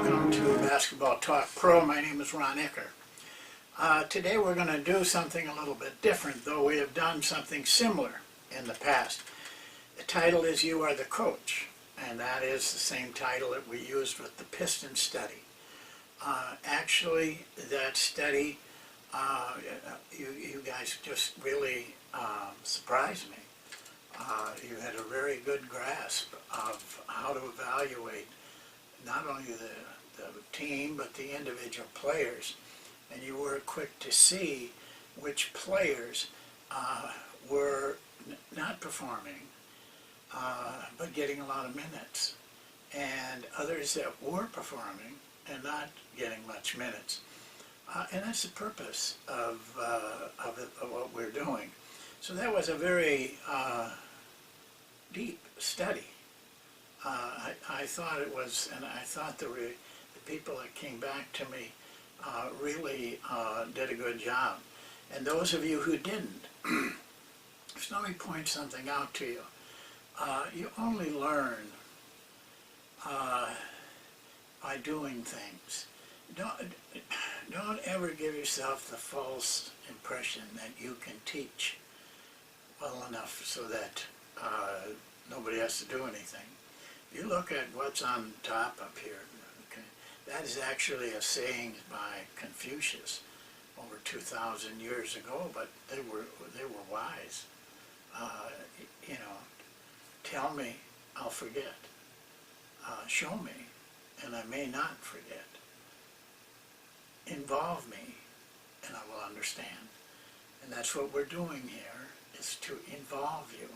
welcome to Basketball Talk Pro. My name is Ron Ecker. Today we're going to do something a little bit different, though we have done something similar in the past. The title is You Are the Coach, and that is the same title that we used with the Piston study. Actually, that study, you guys just really surprised me. You had a very good grasp of how to evaluate not only the team but the individual players, and you were quick to see which players were not performing but getting a lot of minutes, and others that were performing and not getting much minutes. And that's the purpose of what we're doing. So that was a very deep study. I thought it was, and I thought the people that came back to me really did a good job. And those of you who didn't, just let me point something out to you. You only learn by doing things. Don't ever give yourself the false impression that you can teach well enough so that nobody has to do anything. You look at what's on top up here, okay, that is actually a saying by Confucius over 2,000 years ago, but they were wise. You know, tell me, I'll forget. Show me, and I may not forget. Involve me, and I will understand. And that's what we're doing here, is to involve you,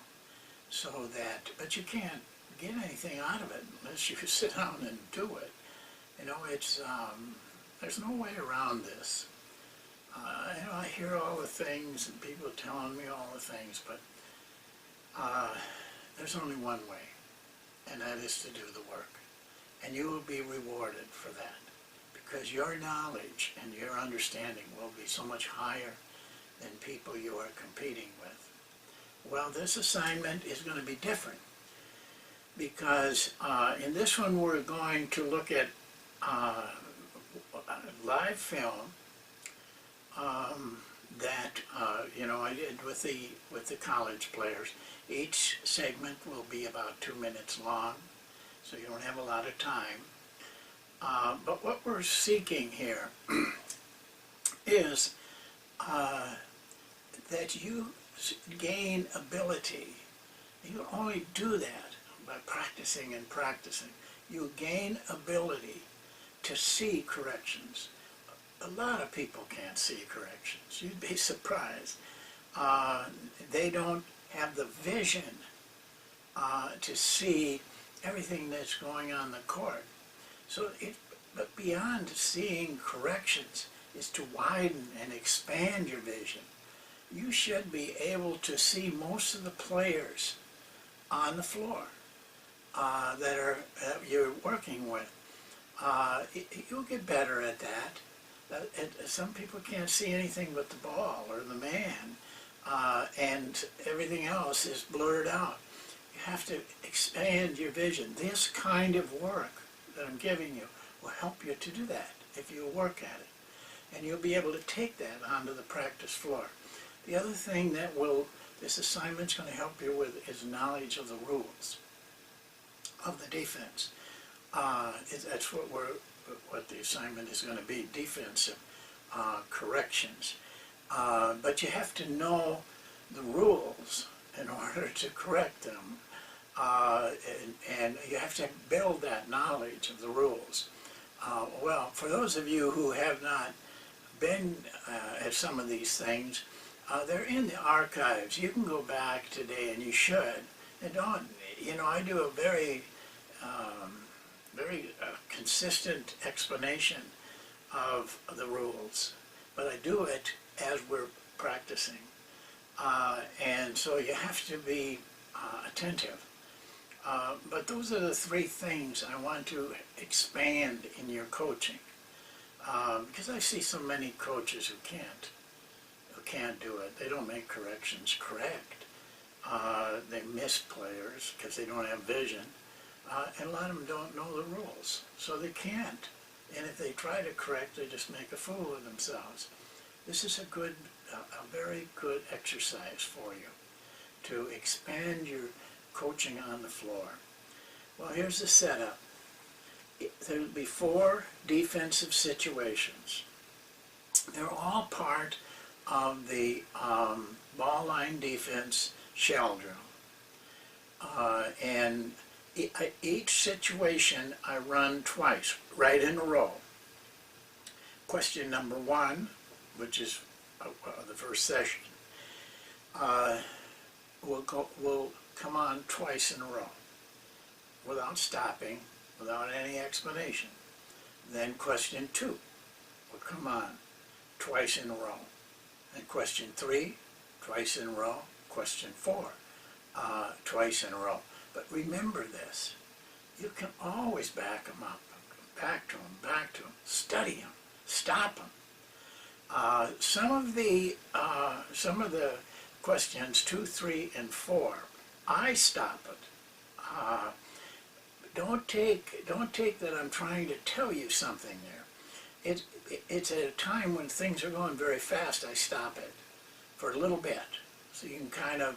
so that, but you can't get anything out of it unless you sit down and do it. You know, it's, there's no way around this. You know, I hear all the things and people telling me all the things, but there's only one way, and that is to do the work. And you will be rewarded for that, because your knowledge and your understanding will be so much higher than people you are competing with. Well, this assignment is going to be different, because in this one we're going to look at live film that you know, I did with the college players. Each segment will be about 2 minutes long, so you don't have a lot of time. But what we're seeking here is that you gain ability. You only do that by practicing and practicing. You gain ability to see corrections. A lot of people can't see corrections. You'd be surprised. They don't have the vision to see everything that's going on in the court. So, but beyond seeing corrections is to widen and expand your vision. You should be able to see most of the players on the floor that you're working with. You'll get better at that. Some people can't see anything but the ball or the man, and everything else is blurred out. You have to expand your vision. This kind of work that I'm giving you will help you to do that if you work at it. And you'll be able to take that onto the practice floor. The other thing that this assignment's going to help you with is knowledge of the rules of the defense. That's what the assignment is going to be, defensive corrections. But you have to know the rules in order to correct them. And you have to build that knowledge of the rules. Well, for those of you who have not been at some of these things, they're in the archives. You can go back today, and you should. And don't, you know, I do a very consistent explanation of the rules, but I do it as we're practicing. And so you have to be attentive. But those are the three things I want to expand in your coaching, because I see so many coaches who can't do it. They don't make corrections correct. They miss players because they don't have vision. and a lot of them don't know the rules, so they can't. And if they try to correct, they just make a fool of themselves. This is a very good exercise for you to expand your coaching on the floor. Well, here's the setup. There'll be 4 defensive situations. They're all part of the ball line defense shell drill. And each situation I run twice, right in a row. Question number 1, which is the first session, will come on twice in a row, without stopping, without any explanation. Then question 2 will come on twice in a row. And question 3, twice in a row. Question 4, twice in a row. But remember this, you can always back them up, back to them, study them, stop them. Some of the questions 2, 3, and 4, I stop it. Don't take that I'm trying to tell you something there. It's at a time when things are going very fast. I stop it for a little bit, so you can kind of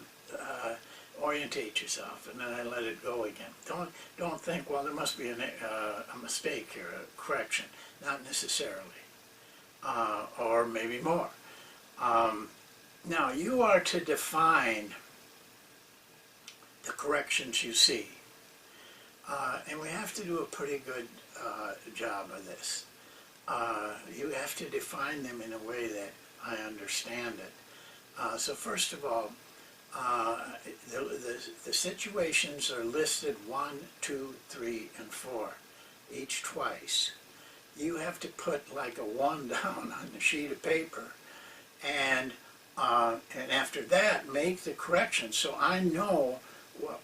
orientate yourself, and then I let it go again. Don't think, well, there must be a mistake here, a correction. Not necessarily, or maybe more. Now, you are to define the corrections you see. And we have to do a pretty good job of this. You have to define them in a way that I understand it. So first of all, the situations are listed 1, 2, 3, and 4, each twice. You have to put like a 1 down on the sheet of paper, and after that, make the correction so I know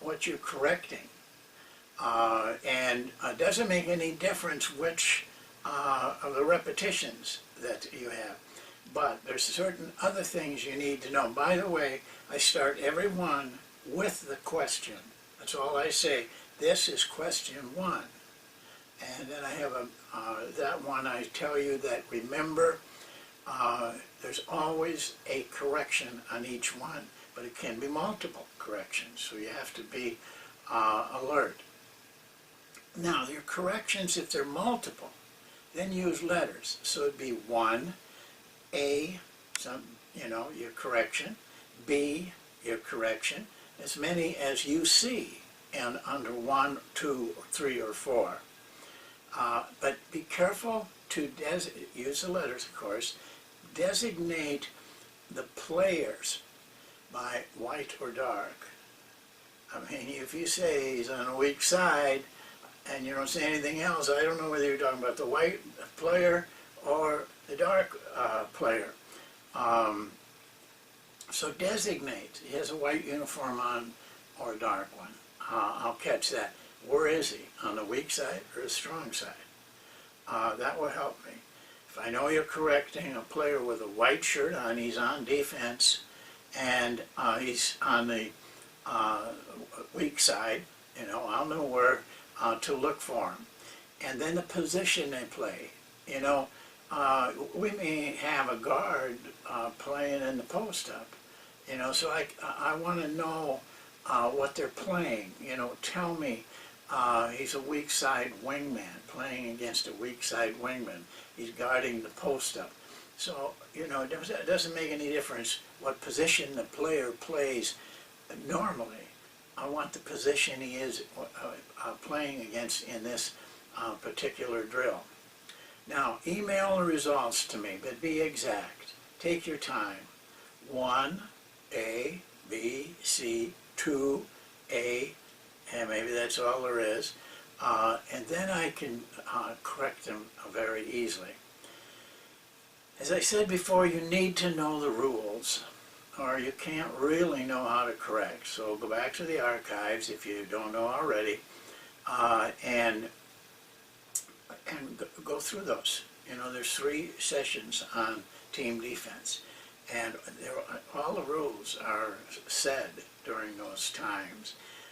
what you're correcting. And it doesn't make any difference which of the repetitions that you have. But there's certain other things you need to know. By the way, I start every one with the question. That's all I say. This is question 1. And then I have that one I tell you that remember, there's always a correction on each one, but it can be multiple corrections, so you have to be alert. Now, your corrections, if they're multiple, then use letters. So it'd be 1, A, your correction, B, your correction, as many as you see, and under 1, 2, 3, or 4. But be careful to use the letters, of course, designate the players by white or dark. I mean, if you say he's on a weak side, and you don't say anything else, I don't know whether you're talking about the white player or the dark player. So designate. He has a white uniform on or a dark one. I'll catch that. Where is he? On the weak side or the strong side? That will help me. If I know you're correcting a player with a white shirt on, he's on defense, and he's on the weak side, I'll know where to look for him. And then the position they play. We may have a guard playing in the post-up, so I want to know what they're playing. Tell me he's a weak side wingman playing against a weak side wingman. He's guarding the post-up. So, it doesn't make any difference what position the player plays normally. I want the position he is playing against in this particular drill. Now, email the results to me, but be exact. Take your time. 1, A, B, C, 2, A, and maybe that's all there is. And then I can correct them very easily. As I said before, you need to know the rules, or you can't really know how to correct. So go back to the archives if you don't know already, and go through those. There's 3 sessions on team defense, and all the rules are said during those times.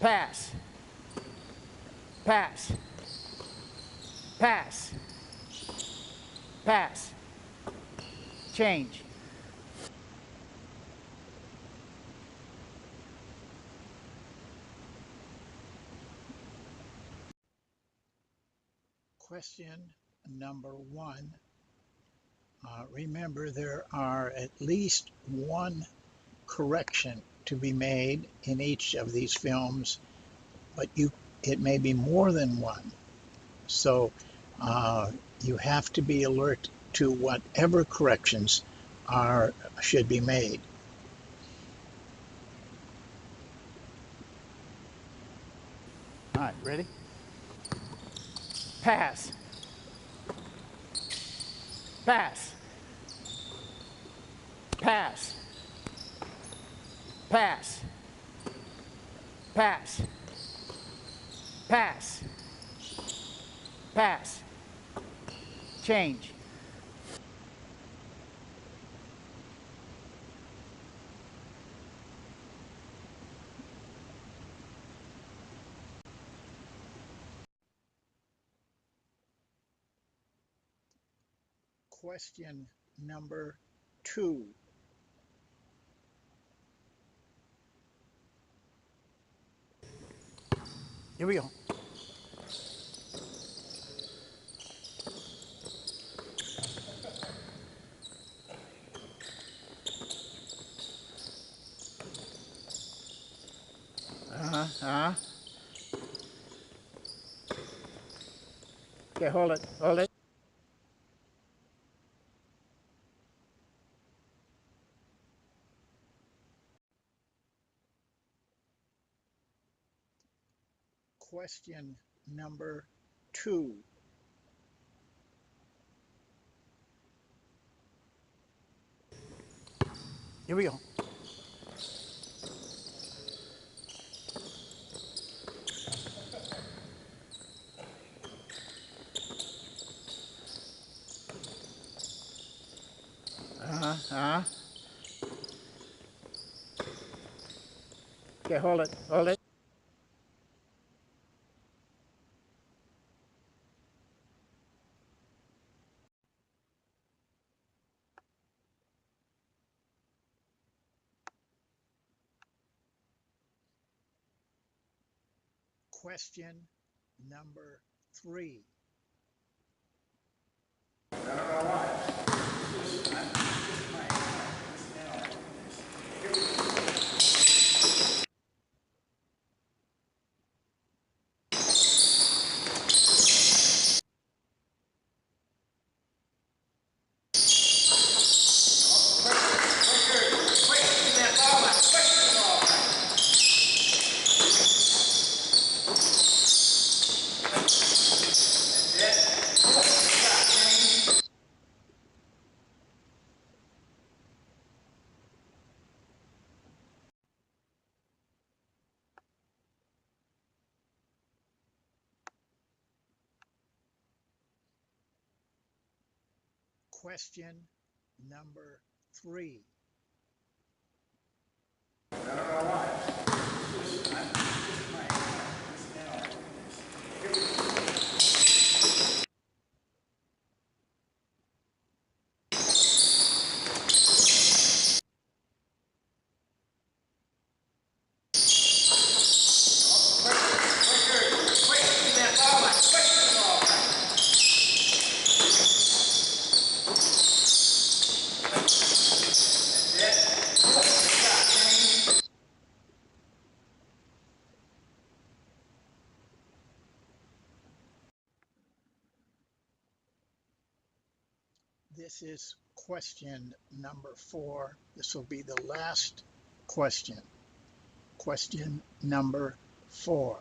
Pass. Pass. Pass. Pass. Change. Question number one. Remember, there are at least one correction to be made in each of these films, but it may be more than one. So you have to be alert to whatever corrections should be made. All right, ready? Pass. Pass. Pass. Pass. Pass. Pass. Pass. Change. Question number 2. Here we go. Okay, hold it. Hold it. Question number 2. Here we go. Okay, hold it. Hold it. Question number 3. Question number 3. This is question number 4. This will be the last question. Question number 4.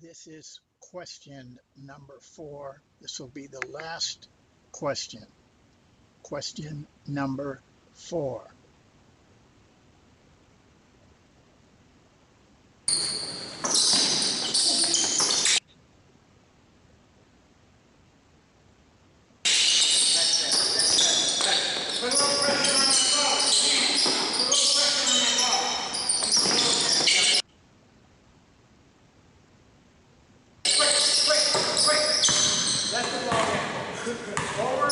This is question number 4. This will be the last question. Question number 4. Forward.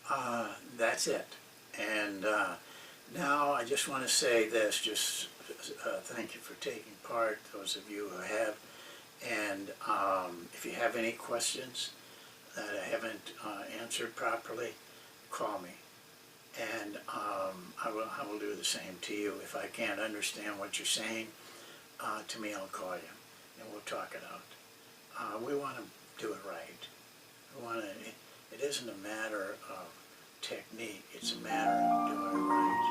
Well, that's it. And now I just want to say this, just thank you for taking part, those of you who have. And if you have any questions that I haven't answered properly, call me. And I will do the same to you. If I can't understand what you're saying, to me, I'll call you, and we'll talk it out. We want to do it right. We want to, it isn't a matter of technique, it's a matter of doing it right.